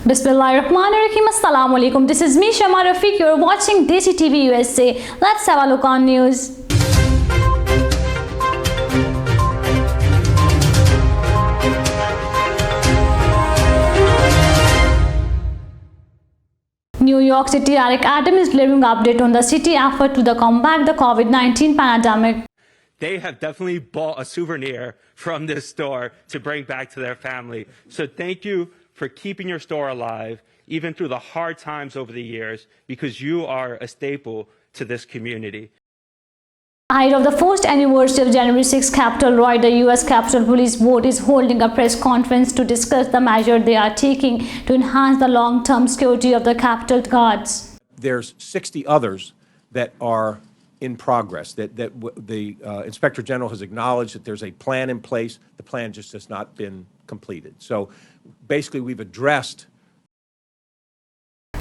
Bismillahirrahmanirrahim. Assalamu alaikum. This is me, Shama Rafique. You're watching Desi TV USA. Let's have a look on news. New York City Eric Adam is delivering update on the city effort to combat the COVID-19 pandemic. They have definitely bought a souvenir from this store to bring back to their family. So thank you for keeping your store alive, even through the hard times over the years, because you are a staple to this community. Ahead of the first anniversary of January 6 Capitol riot, the U.S. Capitol Police Board is holding a press conference to discuss the measure they are taking to enhance the long-term security of the Capitol guards. There's 60 others that are in progress, that the Inspector General has acknowledged that there's a plan in place. The plan just has not been completed. So basically we've addressed.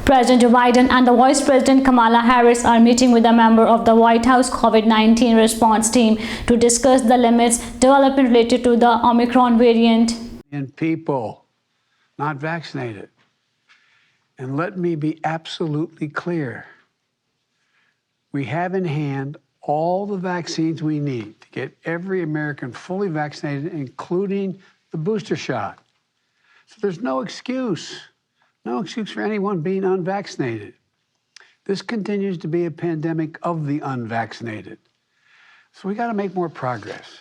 President Joe Biden and the Vice President Kamala Harris are meeting with a member of the White House COVID-19 response team to discuss the limits development related to the Omicron variant. And people not vaccinated. And let me be absolutely clear. We have in hand all the vaccines we need to get every American fully vaccinated, including the booster shot. So there's no excuse for anyone being unvaccinated. This continues to be a pandemic of the unvaccinated. So we got to make more progress.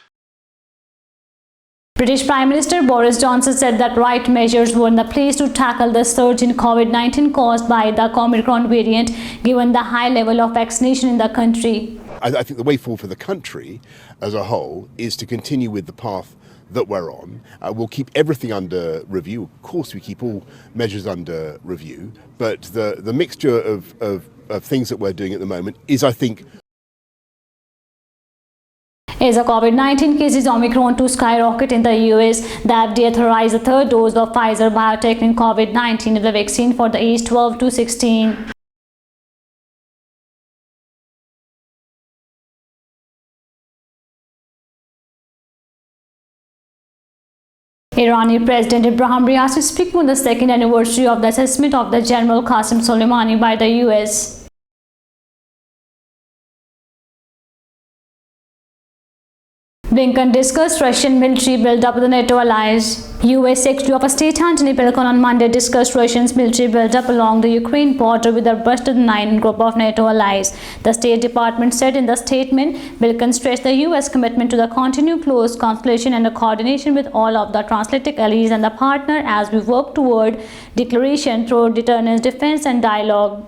British Prime Minister Boris Johnson said that right measures were in the place to tackle the surge in COVID-19 caused by the Omicron variant, given the high level of vaccination in the country. I think the way forward for the country as a whole is to continue with the path that we're on. We'll keep everything under review. Of course, we keep all measures under review, but the mixture of things that we're doing at the moment is, I think, As the COVID-19 cases Omicron to skyrocket in the US, the FDA authorized the third dose of Pfizer biotech in COVID-19 of the vaccine for the age 12 to 16. Iranian President Ibrahim Raisi is speaking on the second anniversary of the assessment of the General Qasem Soleimani by the US. Blinken discussed Russian military build-up with the NATO allies. U.S. Secretary of State Antony Blinken on Monday discussed Russia's military build-up along the Ukraine border with the Rusted 9 group of NATO allies. The State Department said in the statement, Blinken stressed the U.S. commitment to the continued close consultation and the coordination with all of the transatlantic allies and the partner as we work toward declaration through deterrence, defense, and dialogue.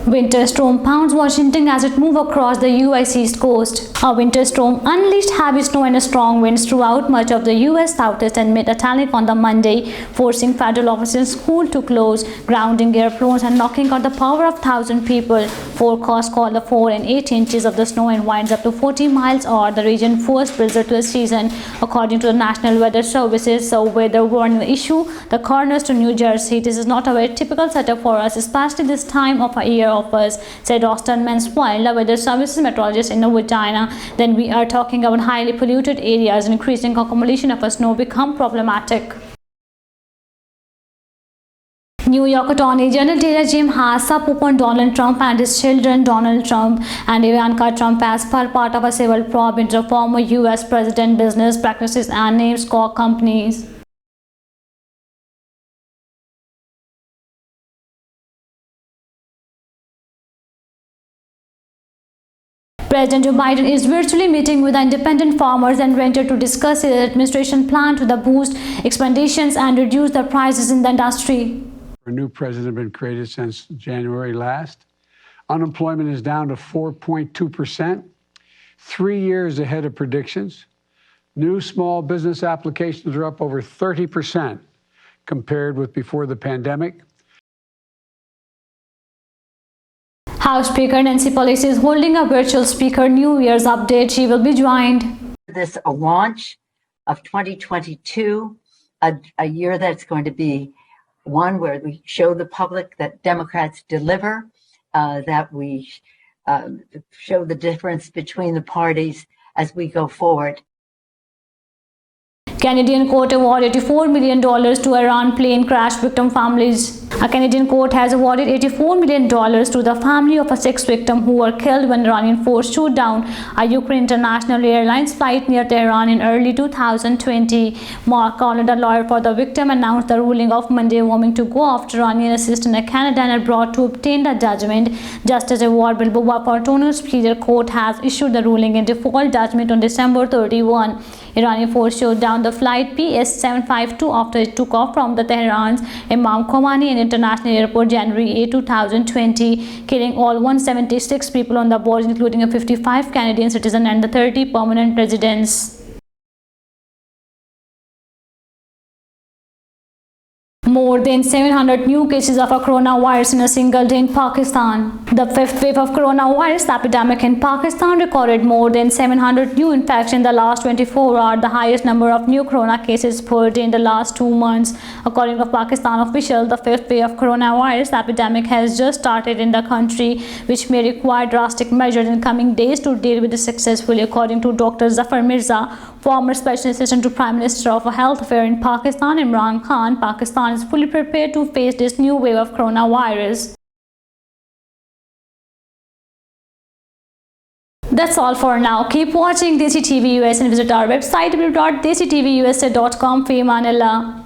Winter storm pounds Washington as it moved across the U.S. East Coast. A winter storm unleashed heavy snow and strong winds throughout much of the U.S. Southeast and Mid-Atlantic on the Monday, forcing federal offices and schools to close, grounding airplanes and knocking out the power of 1,000 people. Forecasts call the 4 and 8 inches of the snow and winds up to 40 miles or the region's first blizzard to the season, according to the National Weather Services. So weather warning issue the corners to New Jersey. This is not a very typical setup for us, especially this time of a year of us, said Austin Mansfield, the weather services meteorologist in Virginia. Then we are talking about highly polluted areas and increasing accumulation of snow become problematic. New York Attorney General Jim has opened Donald Trump and his children Donald Trump and Ivanka Trump as part of a civil probe into former U.S. President business practices and names core companies. President Joe Biden is virtually meeting with independent farmers and renters to discuss his administration plan to boost expansions and reduce the prices in the industry. A new president has been created since January last. Unemployment is down to 4.2%, 3 years ahead of predictions. New small business applications are up over 30% compared with before the pandemic. House Speaker Nancy Pelosi is holding a virtual Speaker New Year's update. She will be joined. This a launch of 2022, a year that's going to be one where we show the public that Democrats deliver, that we show the difference between the parties as we go forward. Canadian court awarded $84 million to Iran plane crash victim families. A Canadian court has awarded $84 million to the family of a 6 victims who were killed when Iranian force shot down a Ukraine International Airlines flight near Tehran in early 2020. Mark Collard, a lawyer for the victim, announced the ruling of Monday, warming to go after Iranian assistant in Canada and abroad to obtain the judgment. Justice Award Bilboa Fortuna Superior Court has issued the ruling in default judgment on December 31. Iranian force shot down the flight PS-752 after it took off from the Tehran's Imam Khomeini International Airport January 8, 2020, killing all 176 people on the board, including a 55 Canadian citizen and the 30 permanent residents. More than 700 new cases of coronavirus in a single day in Pakistan. The fifth wave of coronavirus epidemic in Pakistan recorded more than 700 new infections in the last 24 hours, the highest number of new corona cases per day in the last 2 months. According to Pakistan officials, the fifth wave of coronavirus epidemic has just started in the country, which may require drastic measures in coming days to deal with it successfully. According to Dr. Zafar Mirza, former Special Assistant to Prime Minister of Health Affairs in Pakistan, Imran Khan, Pakistan is fully prepared to face this new wave of coronavirus. That's all for now. Keep watching Desi TV US and visit our website www.desitvusa.com. Fi Aman Allah.